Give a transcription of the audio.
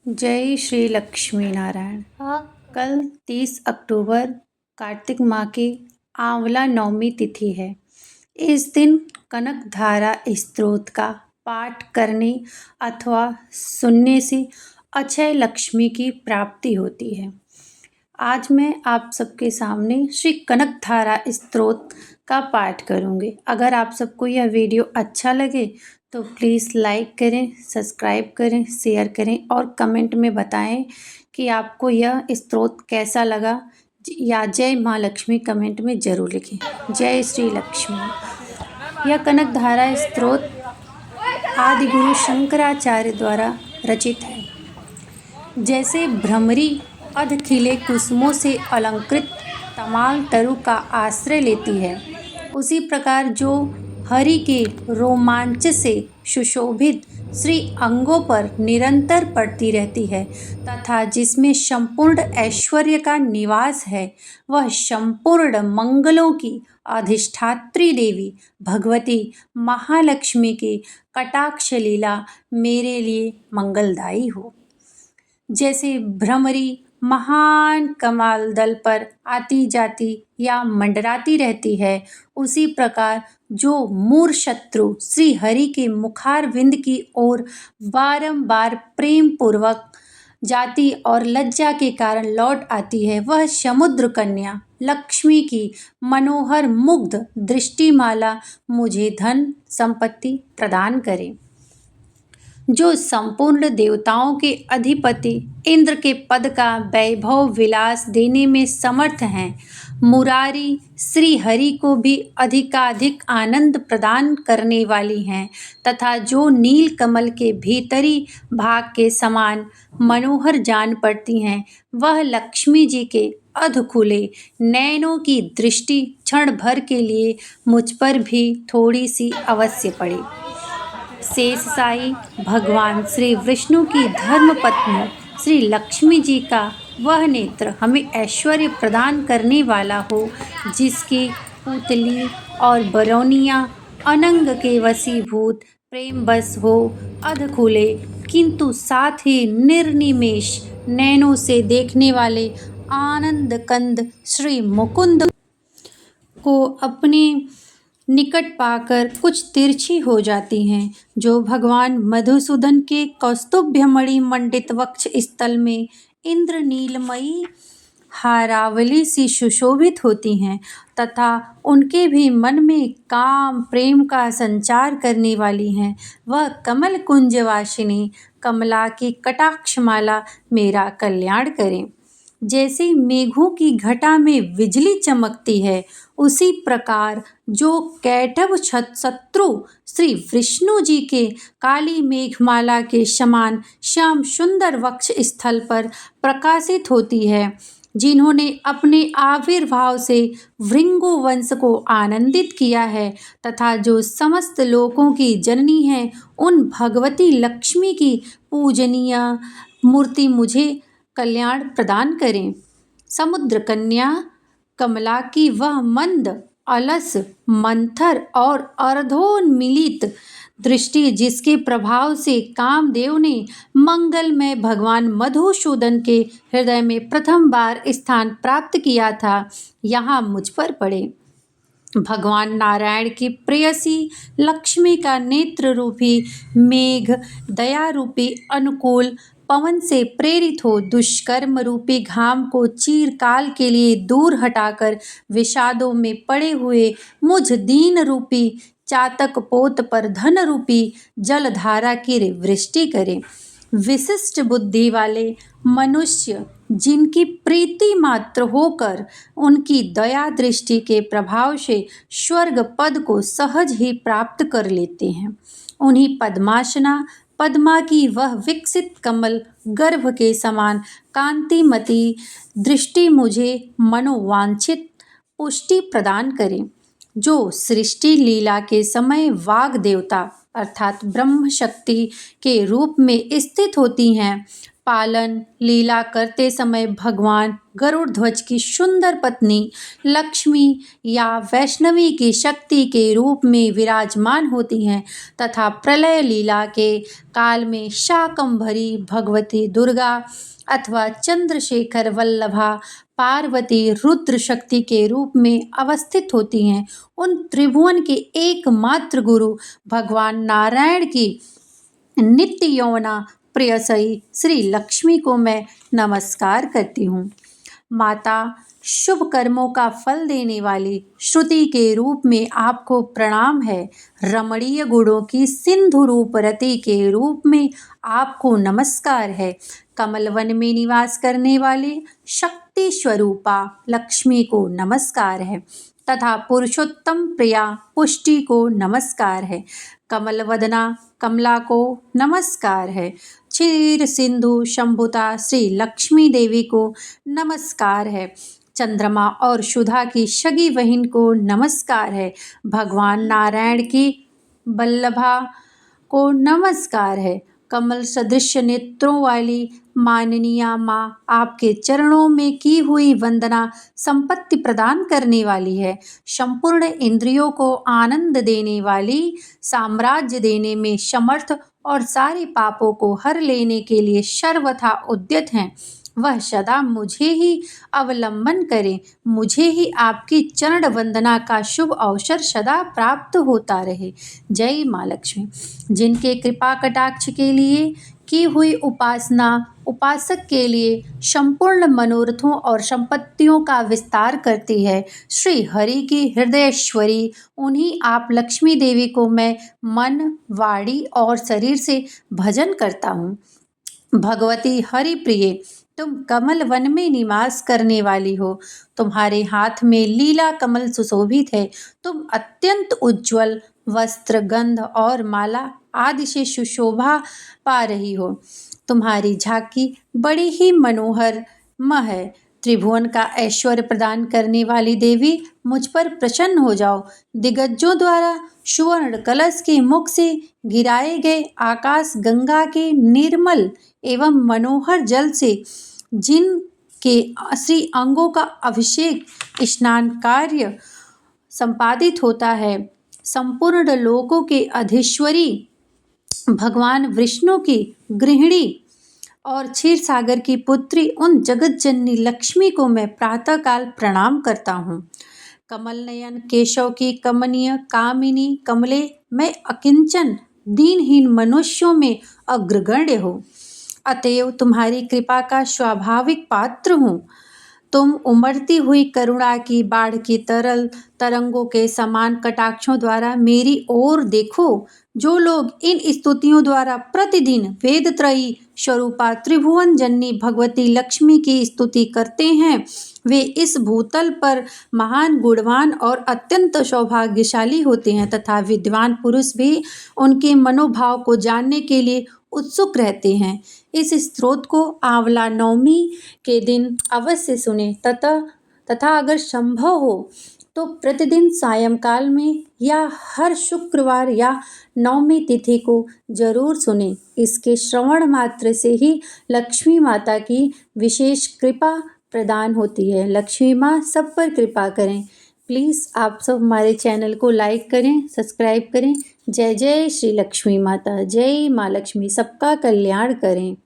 जय श्री लक्ष्मी नारायण। कल 30 अक्टूबर कार्तिक माह की आंवला नवमी तिथि है। इस दिन कनक धारा स्तोत्र का पाठ करने अथवा सुनने से अक्षय लक्ष्मी की प्राप्ति होती है। आज मैं आप सबके सामने श्री कनक धारा स्तोत्र का पाठ करूँगी। अगर आप सबको यह वीडियो अच्छा लगे तो प्लीज़ लाइक करें, सब्सक्राइब करें, शेयर करें और कमेंट में बताएं कि आपको यह स्तोत्र कैसा लगा या जय माँ लक्ष्मी कमेंट में ज़रूर लिखें। जय श्री लक्ष्मी। यह कनक धारा स्तोत्र आदि गुरु शंकराचार्य द्वारा रचित है। जैसे भ्रमरी अध खिले कुसुमों से अलंकृत तमाल तरु का आश्रय लेती है, उसी प्रकार जो हरि के रोमांच से सुशोभित श्री अंगों पर निरंतर पड़ती रहती है तथा जिसमें संपूर्ण ऐश्वर्य का निवास है, वह संपूर्ण मंगलों की अधिष्ठात्री देवी भगवती महालक्ष्मी की कटाक्ष लीला मेरे लिए मंगलदायी हो। जैसे भ्रमरी महान कमाल दल पर आती जाती या मंडराती रहती है, उसी प्रकार जो मूर शत्रु श्री हरि के मुखारविंद की ओर बारंबार प्रेम पूर्वक जाती और लज्जा के कारण लौट आती है, वह समुद्र कन्या लक्ष्मी की मनोहर मुग्ध दृष्टिमाला मुझे धन संपत्ति प्रदान करे। जो संपूर्ण देवताओं के अधिपति इंद्र के पद का वैभव विलास देने में समर्थ हैं, मुरारी श्री हरि को भी अधिकाधिक आनंद प्रदान करने वाली हैं तथा जो नील कमल के भीतरी भाग के समान मनोहर जान पड़ती हैं, वह लक्ष्मी जी के अध खुले नयनों की दृष्टि क्षण भर के लिए मुझ पर भी थोड़ी सी अवश्य पड़े। शेषशायी भगवान श्री विष्णु की धर्म पत्नी श्री लक्ष्मी जी का वह नेत्र हमें ऐश्वर्य प्रदान करने वाला हो, जिसकी पुतली और बरौनियाँ अनंग के वशीभूत प्रेम बस हो, अध खुले किंतु साथ ही निर्निमेष नैनों से देखने वाले आनंद कंद श्री मुकुंद को अपने निकट पाकर कुछ तिरछी हो जाती हैं, जो भगवान मधुसूदन के कौस्तुभमणि मंडित वक्ष स्थल में इंद्रनीलमयी हारावली सी सुशोभित होती हैं तथा उनके भी मन में काम प्रेम का संचार करने वाली हैं। वह कमल कुंजवासिनी कमला की कटाक्षमाला मेरा कल्याण करें। जैसे मेघों की घटा में बिजली चमकती है, उसी प्रकार जो कैटभ शत्रु श्री विष्णु जी के काली मेघमाला के समान श्याम सुंदर वक्ष स्थल पर प्रकाशित होती है, जिन्होंने अपने आविर्भाव से भृंगु वंश को आनंदित किया है तथा जो समस्त लोकों की जननी है, उन भगवती लक्ष्मी की पूजनीय मूर्ति मुझे कल्याण प्रदान करें। समुद्र कन्या कमला की वह मंद अलस मंथर और अर्धोन्मीलित दृष्टि, जिसके प्रभाव से कामदेव ने मंगलमय भगवान मधुसूदन के हृदय में प्रथम बार स्थान प्राप्त किया था, यहाँ मुझ पर पड़े। भगवान नारायण की प्रेयसी लक्ष्मी का नेत्र रूपी मेघ दया रूपी अनुकूल पवन से प्रेरित हो दुष्कर्म रूपी घाम को चीरकाल के लिए दूर हटाकर विषादों में पड़े हुए मुझ दीन रूपी चातक पोत पर धन रूपी जलधारा की वृष्टि करे। विशिष्ट बुद्धि वाले मनुष्य जिनकी प्रीति मात्र होकर उनकी दया दृष्टि के प्रभाव से स्वर्ग पद को सहज ही प्राप्त कर लेते हैं, उन्हीं पद्मा की वह विकसित कमल गर्भ के समान कांतिमती दृष्टि मुझे मनोवांछित पुष्टि प्रदान करे। जो सृष्टि लीला के समय वाग देवता अर्थात ब्रह्म शक्ति के रूप में स्थित होती हैं पालन लीला करते समय भगवान गरुड़ ध्वज की सुंदर पत्नी लक्ष्मी या वैष्णवी की शक्ति के रूप में विराजमान होती हैं तथा प्रलय लीला के काल में शाकंभरी भगवती दुर्गा अथवा चंद्रशेखर वल्लभा पार्वती रुद्र शक्ति के रूप में अवस्थित होती हैं। उन त्रिभुवन के एकमात्र गुरु भगवान नारायण की नित्य यौवना प्रियसई श्री लक्ष्मी को मैं नमस्कार करती हूँ। माता, शुभ कर्मों का फल देने वाली श्रुति के रूप में आपको प्रणाम है। रमणीय गुणों की सिंधु रूप रति के रूप में आपको नमस्कार है। कमलवन में निवास करने वाली शक्ति स्वरूपा लक्ष्मी को नमस्कार है तथा पुरुषोत्तम प्रिया पुष्टि को नमस्कार है। कमलवदना कमला को नमस्कार है। क्षीर सिंधु शंभुता श्री लक्ष्मी देवी को नमस्कार है। चंद्रमा और सुधा की शगी बहन को नमस्कार है। भगवान नारायण की वल्लभा को नमस्कार है। कमल सदृश नेत्रों वाली माननीय माँ, आपके चरणों में की हुई वंदना संपत्ति प्रदान करने वाली है। संपूर्ण इंद्रियों को आनंद देने वाली, साम्राज्य देने में समर्थ और सारे पापों को हर लेने के लिए सर्वथा उद्यत हैं। वह सदा मुझे ही अवलंबन करें, मुझे ही आपकी चरण वंदना का शुभ अवसर सदा प्राप्त होता रहे। जय माँ लक्ष्मी। जिनके कृपा कटाक्ष के लिए की हुई उपासना उपासक के लिए संपूर्ण मनोरथों और संपत्तियों का विस्तार करती है। श्री हरि की हृदयेश्वरी उन्हीं आप लक्ष्मी देवी को मैं मन, वाणी और शरीर से भजन करता हूँ। भगवती हरि प्रिय, तुम कमल वन में निवास करने वाली हो। तुम्हारे हाथ में लीला कमल सुशोभित है। तुम अत्यंत उज्ज्वल वस्त्र, गंध और माला आदि से सुशोभा पा रही हो। तुम्हारी झांकी बड़ी ही मनोहर म है। त्रिभुवन का ऐश्वर्य प्रदान करने वाली देवी, मुझ पर प्रसन्न हो जाओ। दिग्गजों द्वारा सुवर्ण कलश के मुख से गिराए गए आकाश गंगा के निर्मल एवं मनोहर जल से जिनके श्री अंगों का अभिषेक स्नान कार्य संपादित होता है, संपूर्ण लोकों के अधीश्वरी भगवान विष्णु की गृहिणी और क्षीर सागर की पुत्री उन जगत जननी लक्ष्मी को मैं प्रातःकाल प्रणाम करता हूँ। कमल नयन केशव की कमनीय कामिनी कमले, मैं अकिंचन दीनहीन मनुष्यों में अग्रगण्य हूँ, अतएव तुम्हारी कृपा का स्वाभाविक पात्र हूँ। तुम उमड़ती हुई करुणा की बाढ़ की तरल तरंगों के समान कटाक्षों द्वारा मेरी ओर देखो। जो लोग इन स्तुतियों द्वारा प्रतिदिन वेदत्रयी स्वरूपा त्रिभुवन जननी भगवती लक्ष्मी की स्तुति करते हैं, वे इस भूतल पर महान गुणवान और अत्यंत सौभाग्यशाली होते हैं तथा विद्वान पुरुष भी उनके मनोभाव को जानने के लिए उत्सुक रहते हैं। इस स्तोत्र को आंवला नवमी के दिन अवश्य सुने तथा अगर संभव हो तो प्रतिदिन सायंकाल में या हर शुक्रवार या नवमी तिथि को जरूर सुने। इसके श्रवण मात्र से ही लक्ष्मी माता की विशेष कृपा प्रदान होती है। लक्ष्मी माँ सब पर कृपा करें। प्लीज़ आप सब हमारे चैनल को लाइक करें, सब्सक्राइब करें। जय जय श्री लक्ष्मी माता। जय माँ लक्ष्मी सबका कल्याण करें।